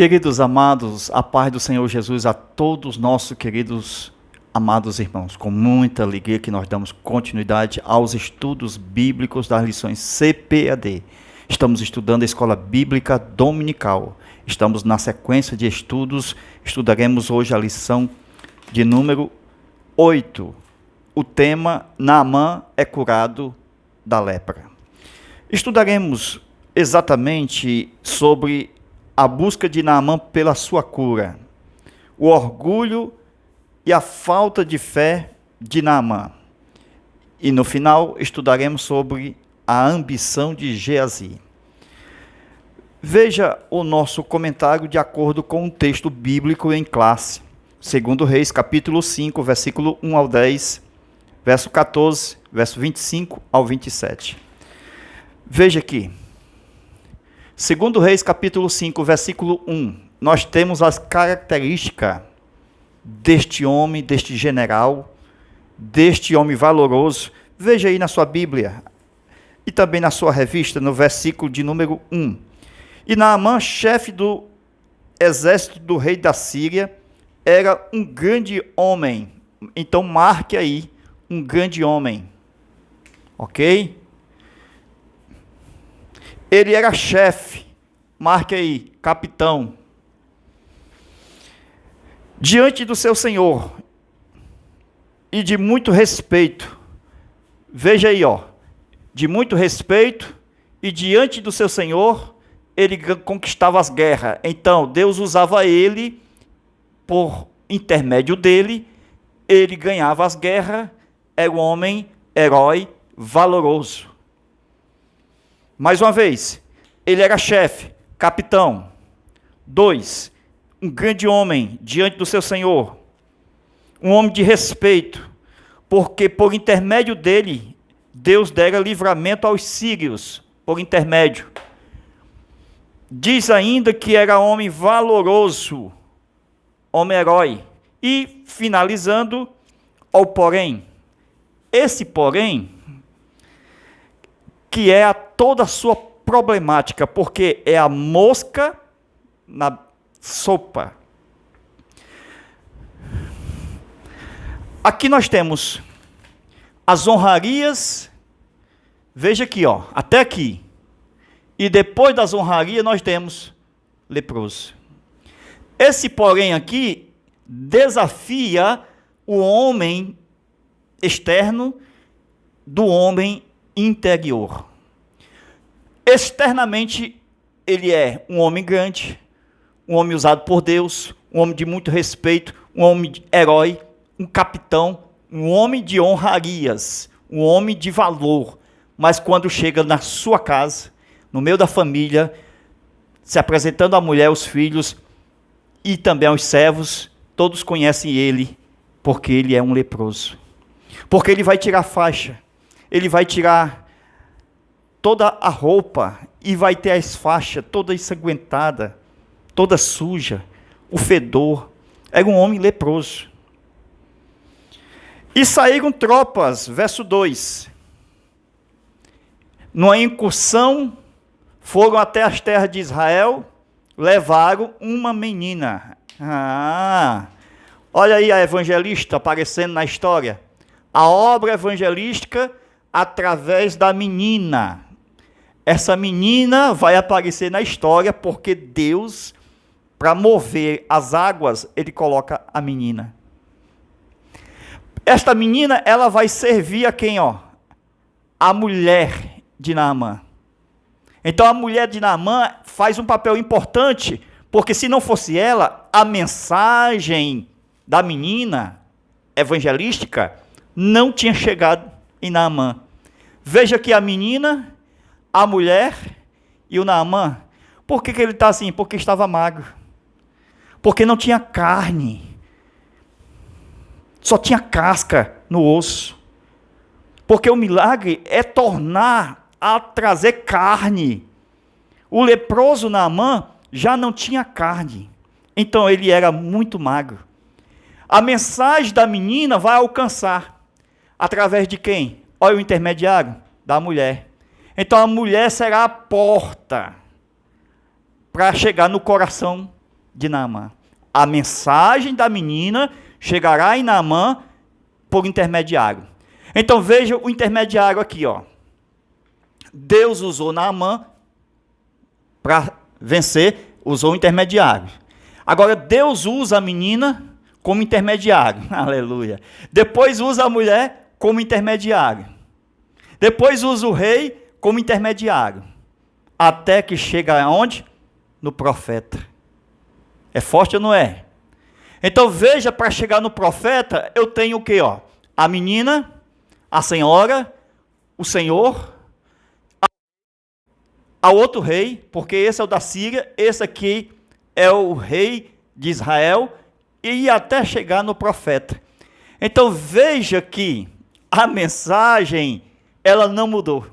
Queridos amados, a paz do Senhor Jesus a todos nossos queridos amados irmãos. Com muita alegria que nós damos continuidade aos estudos bíblicos das lições CPAD. Estamos estudando a Escola Bíblica Dominical. Estamos na sequência de estudos. Estudaremos hoje a lição de número 8. O tema: Naamã é curado da lepra. Estudaremos exatamente sobre a busca de Naamã pela sua cura, o orgulho e a falta de fé de Naamã. E no final estudaremos sobre a ambição de Geazi. Veja o nosso comentário de acordo com o texto bíblico em classe. 2 Reis, capítulo 5, versículo 1 ao 10, verso 14, verso 25 ao 27. Veja aqui. 2 Reis, capítulo 5, versículo 1, nós temos as características deste homem, deste general, deste homem valoroso. Veja aí na sua Bíblia e também na sua revista, no versículo de número 1. E Naamã, chefe do exército do rei da Síria, era um grande homem. Então marque aí, um grande homem. Ok? Ele era chefe, marque aí, capitão. Diante do seu senhor e de muito respeito. Veja aí, de muito respeito e diante do seu senhor, ele conquistava as guerras. Então, Deus usava ele, por intermédio dele, ele ganhava as guerras, era um homem, herói, valoroso. Mais uma vez, ele era chefe, capitão. 2, um grande homem diante do seu senhor. Um homem de respeito, porque por intermédio dele, Deus dera livramento aos sírios, por intermédio. Diz ainda que era homem valoroso, homem herói. E, finalizando, ao porém. Esse porém, que é toda a sua problemática, porque é a mosca na sopa. Aqui nós temos as honrarias, veja aqui, até aqui. E depois das honrarias nós temos leproso. Esse porém aqui desafia o homem externo do homem interior. Externamente, ele é um homem grande, um homem usado por Deus, um homem de muito respeito, um homem herói, um capitão, um homem de honrarias, um homem de valor. Mas quando chega na sua casa, no meio da família, se apresentando à mulher, aos filhos e também aos servos, todos conhecem ele, porque ele é um leproso. Porque ele vai tirar a faixa, ele vai tirar toda a roupa e vai ter as faixas toda ensanguentada, toda suja, o fedor. Era um homem leproso. E saíram tropas, verso 2. Numa incursão, foram até as terras de Israel, levaram uma menina. Olha aí a evangelista aparecendo na história. A obra evangelística através da menina. Essa menina vai aparecer na história porque Deus, para mover as águas, ele coloca a menina. Esta menina, ela vai servir a quem? A mulher de Naamã. Então a mulher de Naamã faz um papel importante, porque se não fosse ela, a mensagem da menina evangelística não tinha chegado em Naamã. Veja que a menina, a mulher e o Naamã. Por que ele está assim? Porque estava magro. Porque não tinha carne. Só tinha casca no osso. Porque o milagre é tornar a trazer carne. O leproso Naamã já não tinha carne. Então ele era muito magro. A mensagem da menina vai alcançar. Através de quem? Olha o intermediário. Da mulher. Então a mulher será a porta para chegar no coração de Naamã. A mensagem da menina chegará em Naamã por intermediário. Então veja o intermediário aqui, ó. Deus usou Naamã para vencer, usou o intermediário. Agora Deus usa a menina como intermediário. Aleluia. Depois usa a mulher como intermediário. Depois usa o rei como intermediário. Até que chega aonde? No profeta. É forte ou não é? Então veja, para chegar no profeta, eu tenho o quê? Ó? A menina, a senhora, o senhor, a outro rei, porque esse é o da Síria, esse aqui é o rei de Israel, e até chegar no profeta. Então veja que a mensagem, ela não mudou.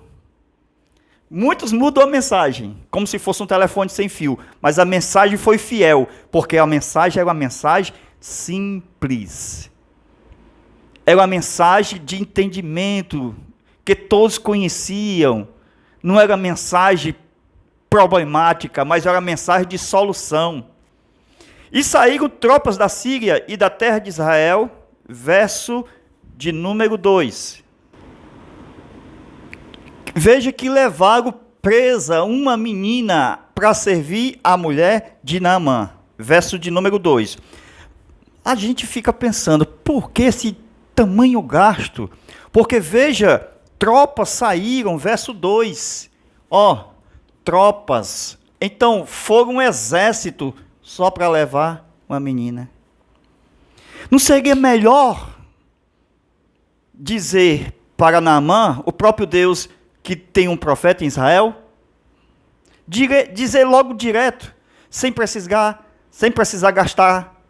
Muitos mudam a mensagem, como se fosse um telefone sem fio, mas a mensagem foi fiel, porque a mensagem era uma mensagem simples. Era uma mensagem de entendimento, que todos conheciam. Não era mensagem problemática, mas era mensagem de solução. E saíram tropas da Síria e da terra de Israel, verso de número 2. Veja que levaram presa uma menina para servir a mulher de Naamã. Verso de número 2. A gente fica pensando, por que esse tamanho gasto? Porque veja, tropas saíram, verso 2. Ó, tropas. Então, foram um exército só para levar uma menina. Não seria melhor dizer para Naamã, o próprio Deus, que tem um profeta em Israel? Dizer logo direto, sem precisar gastar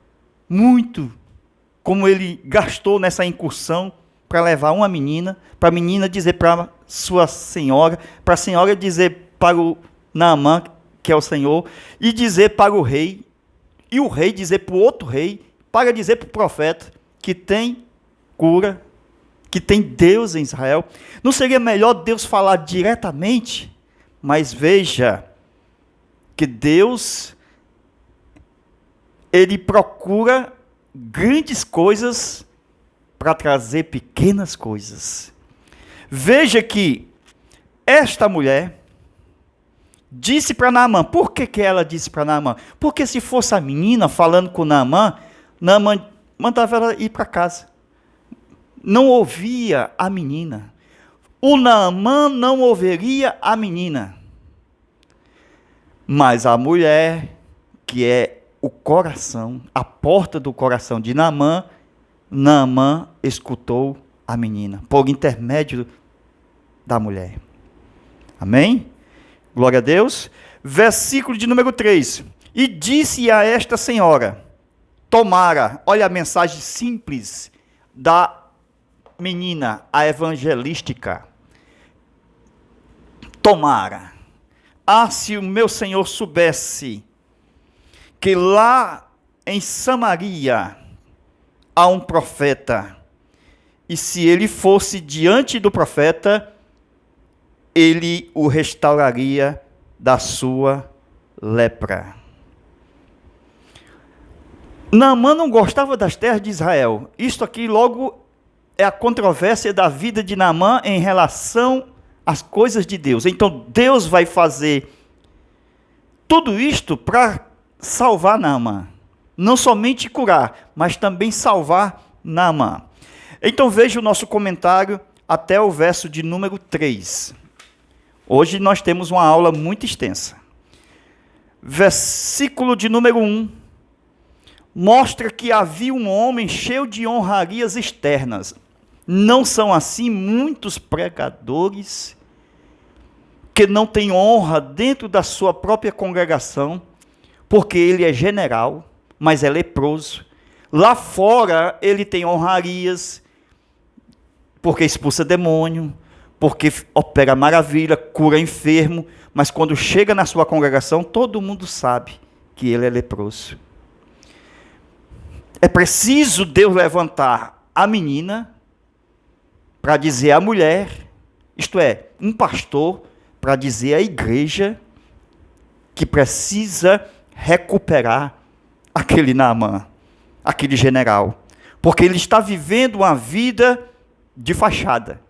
muito, como ele gastou nessa incursão, para levar uma menina, para a menina dizer para sua senhora, para a senhora dizer para o Naamã, que é o Senhor, e dizer para o rei, e o rei dizer para o outro rei, para dizer para o profeta, que tem cura, que tem Deus em Israel. Não seria melhor Deus falar diretamente? Mas veja, que Deus, ele procura grandes coisas para trazer pequenas coisas. Veja que esta mulher disse para Naamã. Por que ela disse para Naamã? Porque se fosse a menina falando com Naamã, Naamã mandava ela ir para casa. Não ouvia a menina. O Naamã não ouviria a menina. Mas a mulher, que é o coração, a porta do coração de Naamã, Naamã escutou a menina, por intermédio da mulher. Amém? Glória a Deus. Versículo de número 3. E disse a esta senhora, tomara, olha a mensagem simples da menina, a evangelística. Tomara. Se o meu Senhor soubesse que lá em Samaria há um profeta, e se ele fosse diante do profeta, ele o restauraria da sua lepra. Naamã não gostava das terras de Israel. Isto aqui logo é a controvérsia da vida de Naamã em relação às coisas de Deus. Então Deus vai fazer tudo isto para salvar Naamã. Não somente curar, mas também salvar Naamã. Então veja o nosso comentário até o verso de número 3. Hoje nós temos uma aula muito extensa. Versículo de número 1. Mostra que havia um homem cheio de honrarias externas. Não são assim muitos pregadores que não têm honra dentro da sua própria congregação, porque ele é general, mas é leproso. Lá fora ele tem honrarias, porque expulsa demônio, porque opera maravilha, cura enfermo, mas quando chega na sua congregação, todo mundo sabe que ele é leproso. É preciso Deus levantar a menina para dizer à mulher, isto é, um pastor para dizer à igreja que precisa recuperar aquele Naamã, aquele general, porque ele está vivendo uma vida de fachada,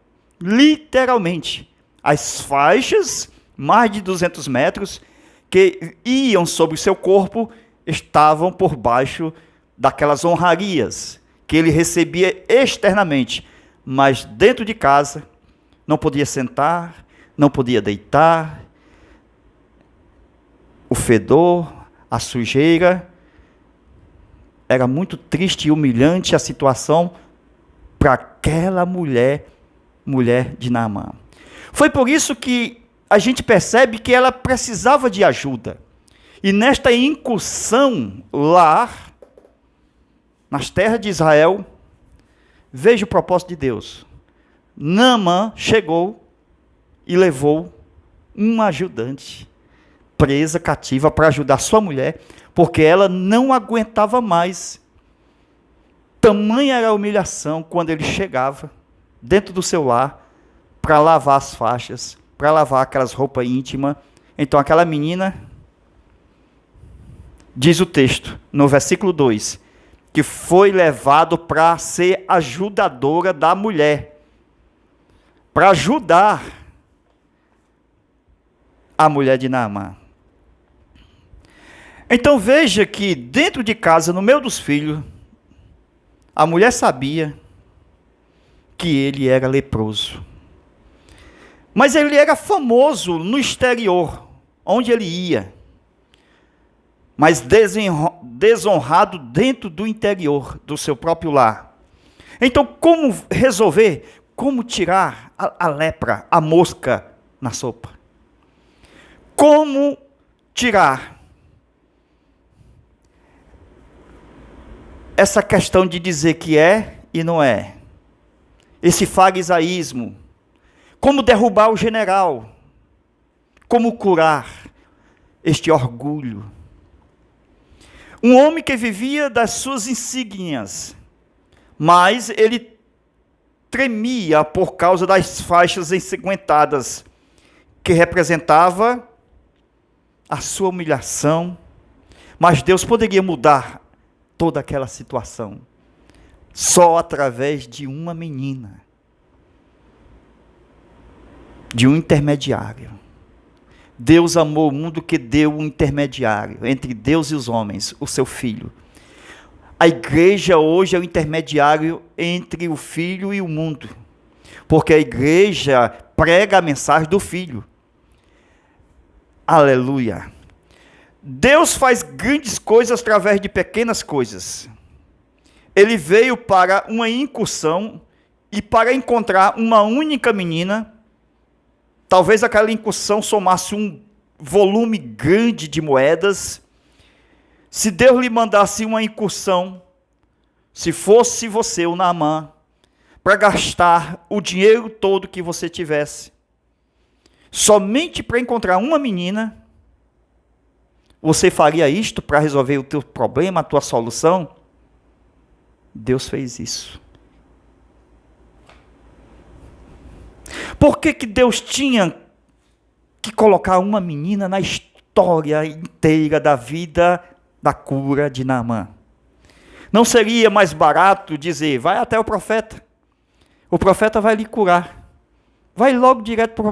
literalmente. As faixas, mais de 200 metros, que iam sobre o seu corpo, estavam por baixo daquelas honrarias que ele recebia externamente, mas dentro de casa não podia sentar, não podia deitar. O fedor, a sujeira, era muito triste e humilhante a situação para aquela mulher de Naamã. Foi por isso que a gente percebe que ela precisava de ajuda. E nesta incursão lá, nas terras de Israel, veja o propósito de Deus. Naamã chegou e levou uma ajudante presa, cativa, para ajudar sua mulher, porque ela não aguentava mais. Tamanha era a humilhação quando ele chegava dentro do seu lar para lavar as faixas, para lavar aquelas roupas íntimas. Então aquela menina, diz o texto, no versículo 2, que foi levado para ser ajudadora da mulher, para ajudar a mulher de Naamã. Então veja que dentro de casa, no meio dos filhos, a mulher sabia que ele era leproso. Mas ele era famoso no exterior, onde ele ia. Mas desonrado dentro do interior do seu próprio lar. Então, como resolver? Como tirar a lepra, a mosca na sopa? Como tirar essa questão de dizer que é e não é? Esse farisaísmo. Como derrubar o general? Como curar este orgulho? Um homem que vivia das suas insígnias, mas ele tremia por causa das faixas ensanguentadas, que representava a sua humilhação. Mas Deus poderia mudar toda aquela situação, só através de uma menina, de um intermediário. Deus amou o mundo que deu um intermediário entre Deus e os homens, o seu Filho. A igreja hoje é o intermediário entre o Filho e o mundo, porque a igreja prega a mensagem do Filho. Aleluia! Deus faz grandes coisas através de pequenas coisas. Ele veio para uma incursão e para encontrar uma única menina. Talvez aquela incursão somasse um volume grande de moedas. Se Deus lhe mandasse uma incursão, se fosse você, o Naamã, para gastar o dinheiro todo que você tivesse, somente para encontrar uma menina, você faria isto para resolver o teu problema, a tua solução? Deus fez isso. Por que Deus tinha que colocar uma menina na história inteira da vida da cura de Naamã? Não seria mais barato dizer, vai até o profeta vai lhe curar. Vai logo direto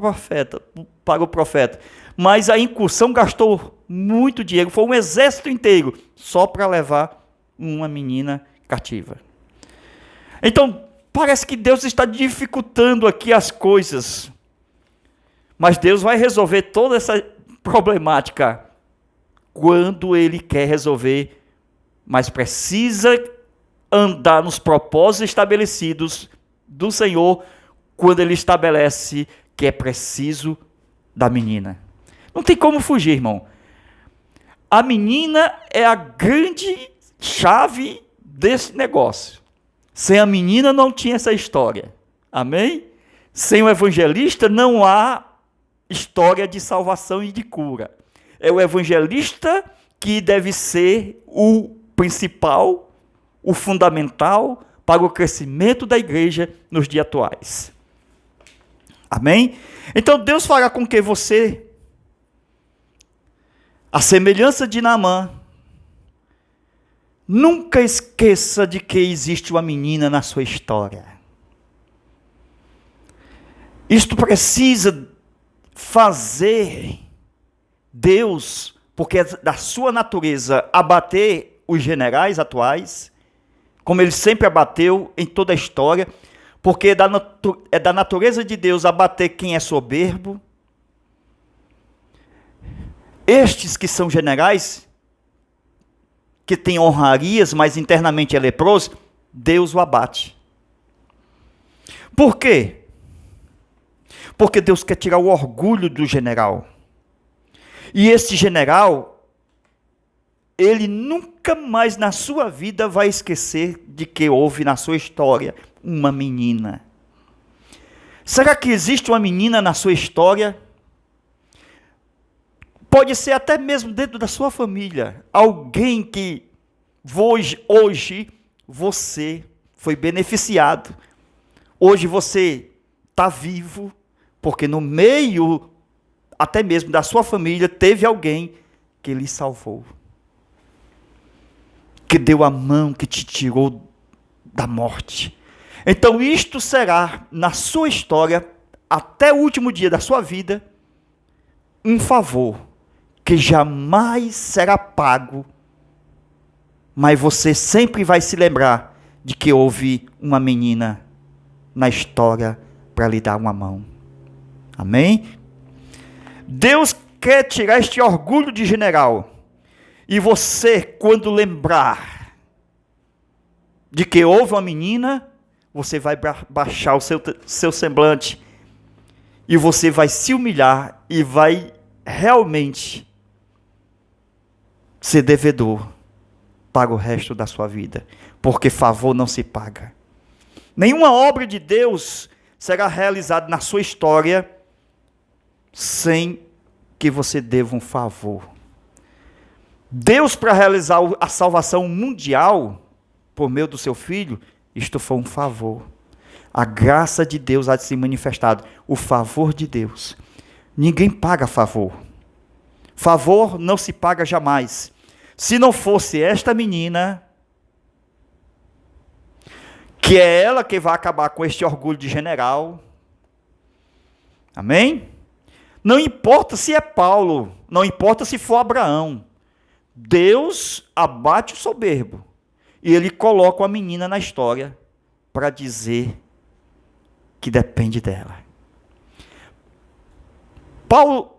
para o profeta. Mas a incursão gastou muito dinheiro, foi um exército inteiro, só para levar uma menina cativa. Então, parece que Deus está dificultando aqui as coisas. Mas Deus vai resolver toda essa problemática quando Ele quer resolver. Mas precisa andar nos propósitos estabelecidos do Senhor quando Ele estabelece que é preciso da menina. Não tem como fugir, irmão. A menina é a grande chave desse negócio. Sem a menina não tinha essa história. Amém? Sem o evangelista não há história de salvação e de cura. É o evangelista que deve ser o principal, o fundamental para o crescimento da igreja nos dias atuais. Amém? Então Deus fará com que você, a semelhança de Naamã, Nunca esqueça de que existe uma menina na sua história. Isto precisa fazer Deus, porque é da sua natureza, abater os generais atuais, como ele sempre abateu em toda a história, porque é da natureza de Deus abater quem é soberbo. Estes que são generais, que têm honrarias, mas internamente é leproso, Deus o abate. Por quê? Porque Deus quer tirar o orgulho do general. E esse general, ele nunca mais na sua vida vai esquecer de que houve na sua história uma menina. Será que existe uma menina na sua história? Pode ser até mesmo dentro da sua família. Alguém que hoje você foi beneficiado. Hoje você está vivo, porque no meio até mesmo da sua família teve alguém que lhe salvou. Que deu a mão, que te tirou da morte. Então isto será, na sua história, até o último dia da sua vida, um favor que jamais será pago, mas você sempre vai se lembrar de que houve uma menina na história para lhe dar uma mão. Amém? Deus quer tirar este orgulho de general. E você, quando lembrar de que houve uma menina, você vai baixar o seu semblante e você vai se humilhar e vai realmente ser devedor para o resto da sua vida, porque favor não se paga. Nenhuma obra de Deus será realizada na sua história sem que você deva um favor. Deus, para realizar a salvação mundial por meio do seu Filho, isto foi um favor. A graça de Deus há de se manifestado. O favor de Deus. Ninguém paga favor. Favor não se paga jamais. Se não fosse esta menina, que é ela que vai acabar com este orgulho de general. Amém? Não importa se é Paulo, não importa se for Abraão. Deus abate o soberbo. E ele coloca a menina na história para dizer que depende dela. Paulo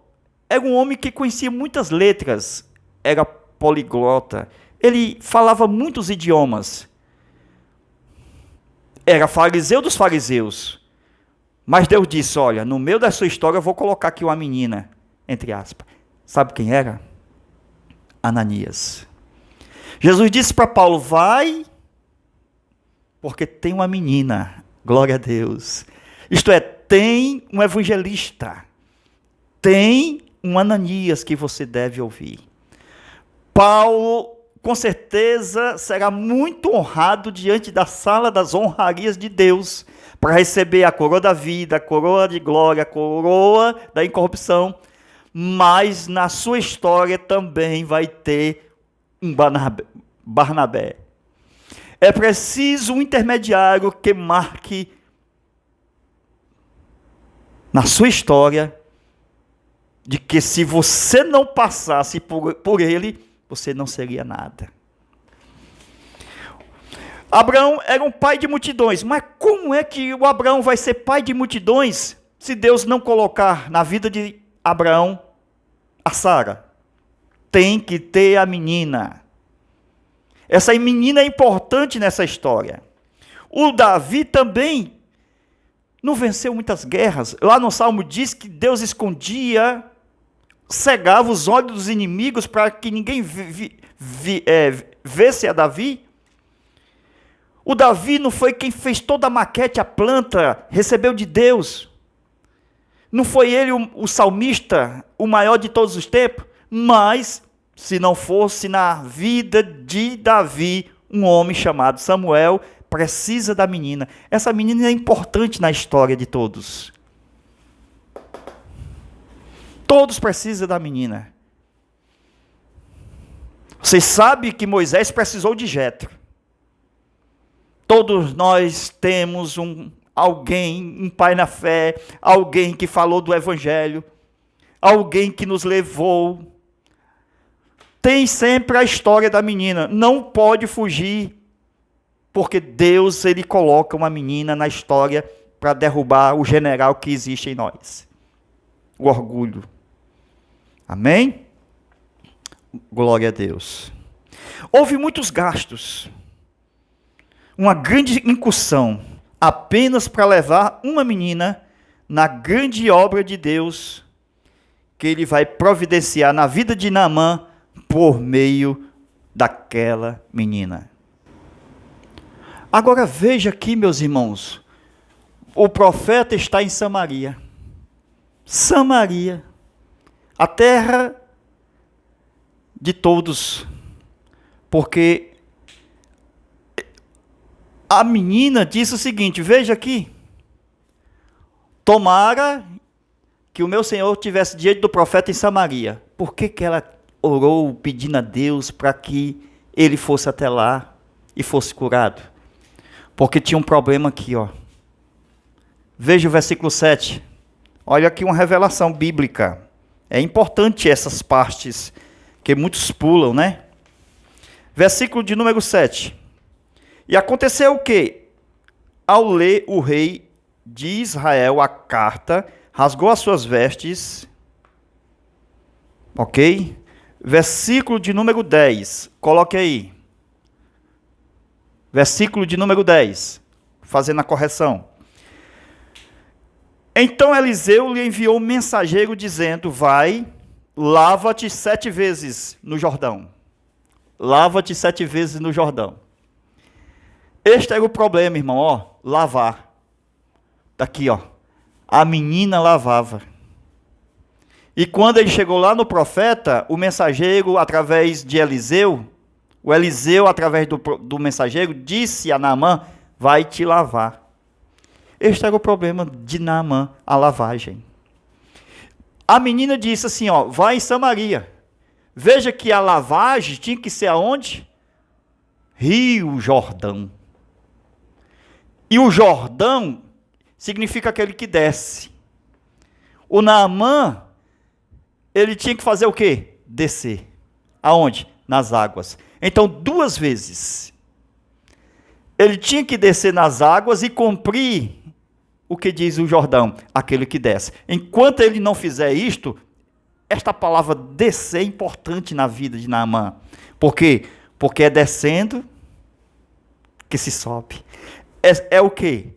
era um homem que conhecia muitas letras, era poliglota, ele falava muitos idiomas. Era fariseu dos fariseus. Mas Deus disse, olha, no meio da sua história eu vou colocar aqui uma menina, entre aspas. Sabe quem era? Ananias. Jesus disse para Paulo, vai, porque tem uma menina, glória a Deus. Isto é, tem um evangelista, tem um Ananias que você deve ouvir. Paulo, com certeza, será muito honrado diante da sala das honrarias de Deus, para receber a coroa da vida, a coroa de glória, a coroa da incorrupção, mas na sua história também vai ter um Barnabé. É preciso um intermediário que marque na sua história de que se você não passasse por ele, você não seria nada. Abraão era um pai de multidões, mas como é que o Abraão vai ser pai de multidões se Deus não colocar na vida de Abraão a Sara? Tem que ter a menina. Essa menina é importante nessa história. O Davi também não venceu muitas guerras. Lá no Salmo diz que Deus escondia, cegava os olhos dos inimigos para que ninguém visse a Davi. O Davi não foi quem fez toda a maquete, a planta, recebeu de Deus. Não foi ele o salmista, o maior de todos os tempos, mas se não fosse na vida de Davi, um homem chamado Samuel, precisa da menina. Essa menina é importante na história de todos. Todos precisam da menina. Você sabe que Moisés precisou de Jetro. Todos nós temos alguém, um pai na fé, alguém que falou do evangelho, alguém que nos levou. Tem sempre a história da menina, não pode fugir, porque Deus, ele coloca uma menina na história para derrubar o general que existe em nós. O orgulho. Amém? Glória a Deus. Houve muitos gastos. Uma grande incursão, apenas para levar uma menina na grande obra de Deus, que ele vai providenciar na vida de Naamã, por meio daquela menina. Agora veja aqui, meus irmãos, o profeta está em Samaria. Samaria, a terra de todos, porque a menina disse o seguinte, veja aqui, tomara que o meu Senhor tivesse diante do profeta em Samaria. Por que ela orou pedindo a Deus para que ele fosse até lá e fosse curado? Porque tinha um problema aqui, ó. Veja o versículo 7. Olha aqui uma revelação bíblica. É importante essas partes que muitos pulam, né? Versículo de número 7. E aconteceu o quê? Ao ler o rei de Israel a carta, rasgou as suas vestes. Ok? Versículo de número 10. Coloque aí. Versículo de número 10. Fazendo a correção. Então Eliseu lhe enviou um mensageiro dizendo, vai, lava-te 7 vezes no Jordão. Lava-te 7 vezes no Jordão. Este era o problema, irmão, ó, lavar. Daqui, ó. A menina lavava. E quando ele chegou lá no profeta, o mensageiro, através de Eliseu, o Eliseu, através do mensageiro, disse a Naamã, vai te lavar. Este era o problema de Naamã, a lavagem. A menina disse assim, ó, vai em Samaria. Veja que a lavagem tinha que ser aonde? Rio Jordão. E o Jordão significa aquele que desce. O Naamã, ele tinha que fazer o quê? Descer. Aonde? Nas águas. Então, 2 vezes. Ele tinha que descer nas águas e cumprir o que diz o Jordão, aquele que desce. Enquanto ele não fizer isto, esta palavra descer é importante na vida de Naamã. Por quê? Porque é descendo que se sobe. É o quê?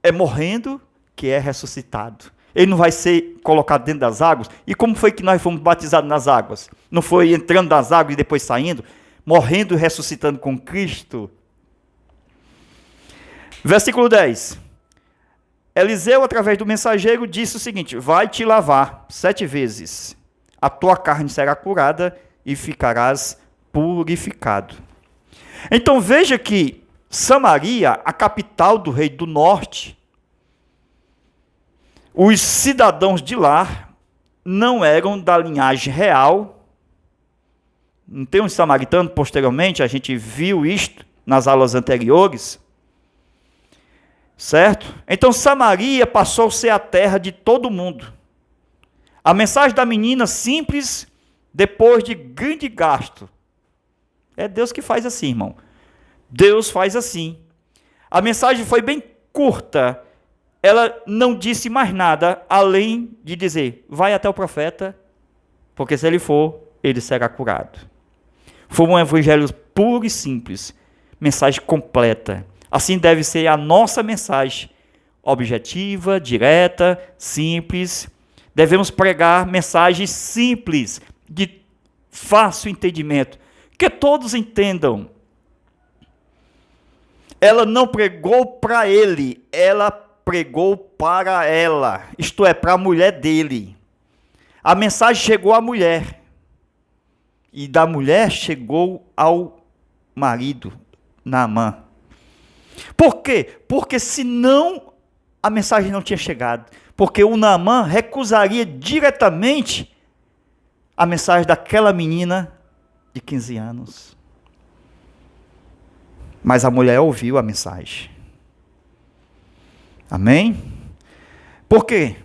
É morrendo que é ressuscitado. Ele não vai ser colocado dentro das águas. E como foi que nós fomos batizados nas águas? Não foi entrando nas águas e depois saindo? Morrendo e ressuscitando com Cristo. Versículo 10. Eliseu, através do mensageiro, disse o seguinte, vai te lavar 7 vezes. A tua carne será curada e ficarás purificado. Então veja que Samaria, a capital do rei do norte, os cidadãos de lá não eram da linhagem real. Não tem um samaritano, posteriormente, a gente viu isto nas aulas anteriores. Certo? Então Samaria passou a ser a terra de todo mundo. A mensagem da menina simples, depois de grande gasto. É Deus que faz assim, irmão. Deus faz assim. A mensagem foi bem curta. Ela não disse mais nada, além de dizer, vai até o profeta, porque se ele for, ele será curado. Foi um evangelho puro e simples. Mensagem completa. Assim deve ser a nossa mensagem. Objetiva, direta, simples. Devemos pregar mensagens simples, de fácil entendimento, que todos entendam. Ela não pregou para ele, ela pregou para ela, isto é, para a mulher dele. A mensagem chegou à mulher, e da mulher chegou ao marido, Naamã. Por quê? Porque senão a mensagem não tinha chegado. Porque o Naamã recusaria diretamente a mensagem daquela menina de 15 anos. Mas a mulher ouviu a mensagem. Amém? Por quê?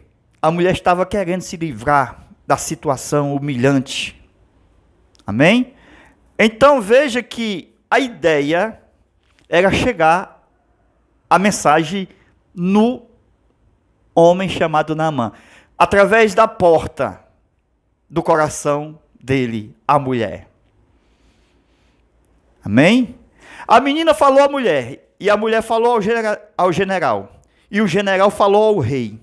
A mulher estava querendo se livrar da situação humilhante. Amém? Então veja que a ideia era chegar a mensagem no homem chamado Naamã, através da porta do coração dele, a mulher. Amém? A menina falou à mulher, e a mulher falou ao general, e o general falou ao rei.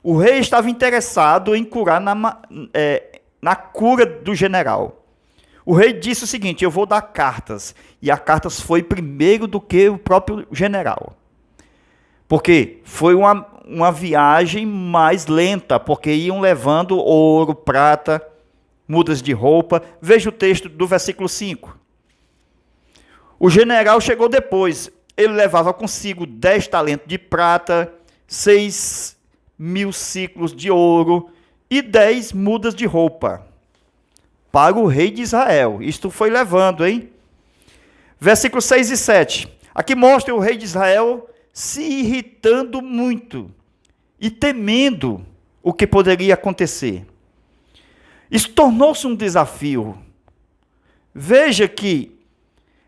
O rei estava interessado em curar na cura do general. O rei disse o seguinte: eu vou dar cartas. E a cartas foi primeiro do que o próprio general. Porque foi uma viagem mais lenta, porque iam levando ouro, prata, mudas de roupa. Veja o texto do versículo 5. O general chegou depois. Ele levava consigo 10 talentos de prata, 6.000 ciclos de ouro e 10 mudas de roupa para o rei de Israel. Isto foi levando, hein? Versículos 6 e 7. Aqui mostra o rei de Israel se irritando muito e temendo o que poderia acontecer. Isso tornou-se um desafio. Veja que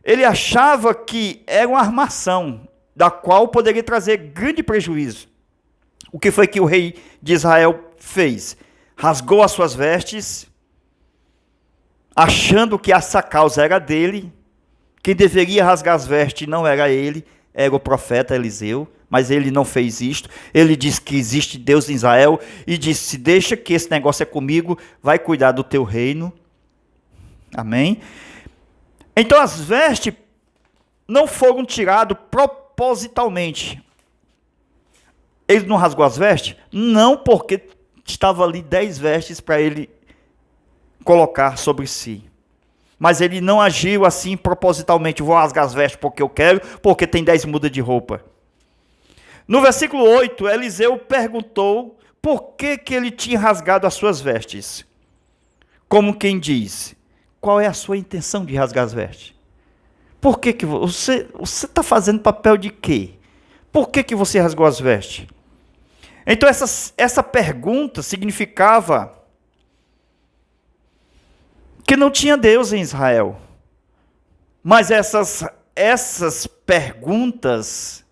ele achava que era uma armação, da qual poderia trazer grande prejuízo. O que foi que o rei de Israel fez? Rasgou as suas vestes, achando que essa causa era dele. Quem deveria rasgar as vestes não era ele, era o profeta Eliseu, mas ele não fez isto. Ele disse que existe Deus em Israel e disse: deixa que esse negócio é comigo, vai cuidar do teu reino. Amém? Então as vestes não foram tiradas propositalmente. Ele não rasgou as vestes? Não, porque estava ali 10 vestes para ele colocar sobre si. Mas ele não agiu assim propositalmente: vou rasgar as vestes porque eu quero, porque tem 10 mudas de roupa. No versículo 8, Eliseu perguntou por que ele tinha rasgado as suas vestes. Como quem diz: qual é a sua intenção de rasgar as vestes? Por que você está fazendo papel de quê? Por que você rasgou as vestes? Então essa pergunta significava que não tinha Deus em Israel. Mas essas perguntas,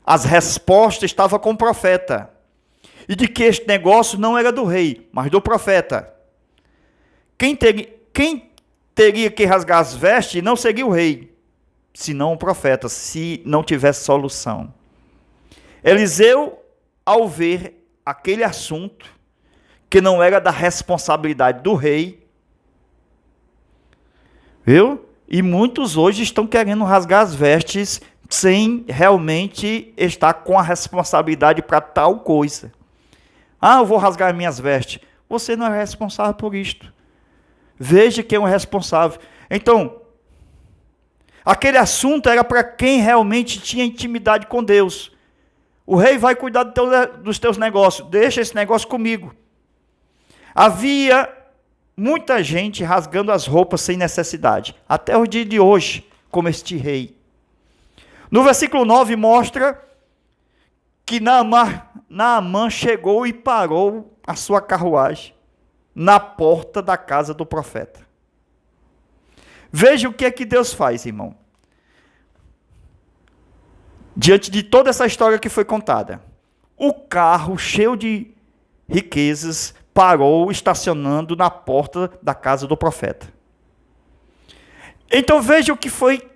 as respostas estavam com o profeta. E de que este negócio não era do rei, mas do profeta. Quem teria que rasgar as vestes não seria o rei, senão o profeta, se não tivesse solução. Eliseu, ao ver aquele assunto, que não era da responsabilidade do rei, viu? E muitos hoje estão querendo rasgar as vestes sem realmente estar com a responsabilidade para tal coisa. Ah, eu vou rasgar as minhas vestes. Você não é responsável por isto. Veja quem é o responsável. Então, aquele assunto era para quem realmente tinha intimidade com Deus. O rei vai cuidar dos teus negócios. Deixa esse negócio comigo. Havia muita gente rasgando as roupas sem necessidade, até o dia de hoje, como este rei. No versículo 9 mostra que Naamã chegou e parou a sua carruagem na porta da casa do profeta. Veja o que é que Deus faz, irmão. Diante de toda essa história que foi contada, o carro cheio de riquezas parou estacionando na porta da casa do profeta. Então veja o que foi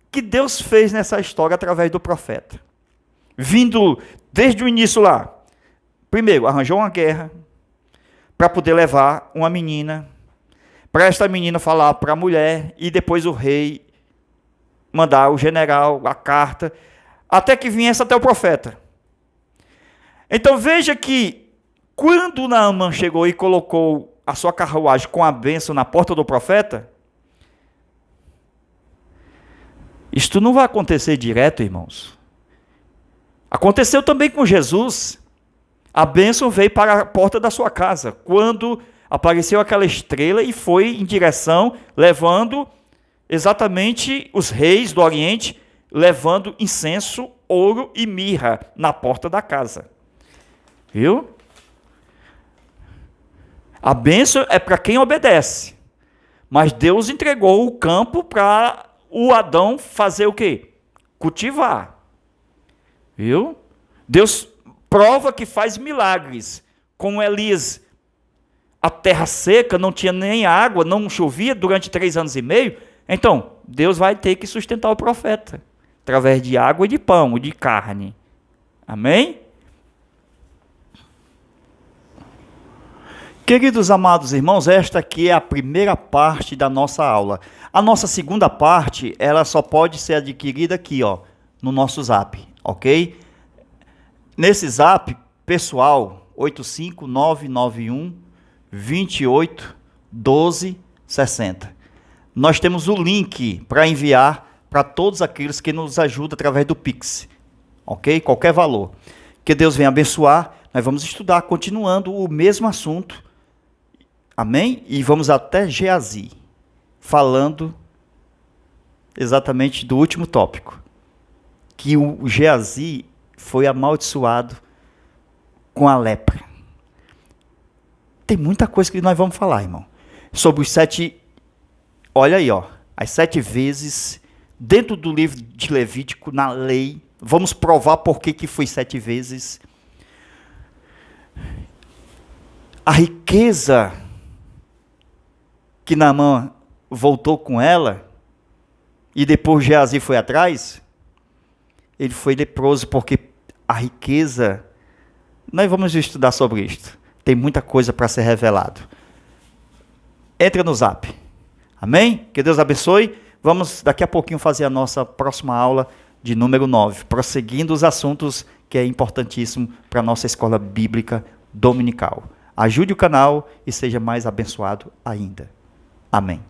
que Deus fez nessa história através do profeta. Vindo desde o início lá. Primeiro, arranjou uma guerra para poder levar uma menina, para esta menina falar para a mulher, e depois o rei mandar o general, a carta, até que viesse até o profeta. Então veja que quando Naamã chegou e colocou a sua carruagem com a bênção na porta do profeta, isto não vai acontecer direto, irmãos. Aconteceu também com Jesus. A bênção veio para a porta da sua casa, quando Apareceu aquela estrela e foi em direção, levando exatamente os reis do Oriente, levando incenso, ouro e mirra na porta da casa. Viu? A bênção é para quem obedece. Mas Deus entregou o campo para o Adão fazer o quê? Cultivar. Viu? Deus prova que faz milagres. Como Elias, a terra seca, não tinha nem água, não chovia durante 3 anos e meio. Então, Deus vai ter que sustentar o profeta. Através de água e de pão, e de carne. Amém? Queridos amados irmãos, esta aqui é a primeira parte da nossa aula. A nossa segunda parte, ela só pode ser adquirida aqui, ó, no nosso Zap, ok? Nesse Zap, pessoal, 85991 28 12 60. Nós temos o link para enviar para todos aqueles que nos ajudam através do Pix, ok? Qualquer valor. Que Deus venha abençoar. Nós vamos estudar, continuando o mesmo assunto. Amém? E vamos até Geazi, falando exatamente do último tópico. Que o Geazi foi amaldiçoado com a lepra. Tem muita coisa que nós vamos falar, irmão. Sobre os 7, olha aí, ó, as 7 vezes, dentro do livro de Levítico, na lei, vamos provar por que foi 7 vezes. A riqueza que Naamã voltou com ela, e depois Geazi foi atrás, ele foi leproso porque a riqueza, nós vamos estudar sobre isto, tem muita coisa para ser revelado. Entra no Zap, amém? Que Deus abençoe, vamos daqui a pouquinho fazer a nossa próxima aula de número 9, prosseguindo os assuntos que é importantíssimo para a nossa escola bíblica dominical. Ajude o canal e seja mais abençoado ainda. Amém.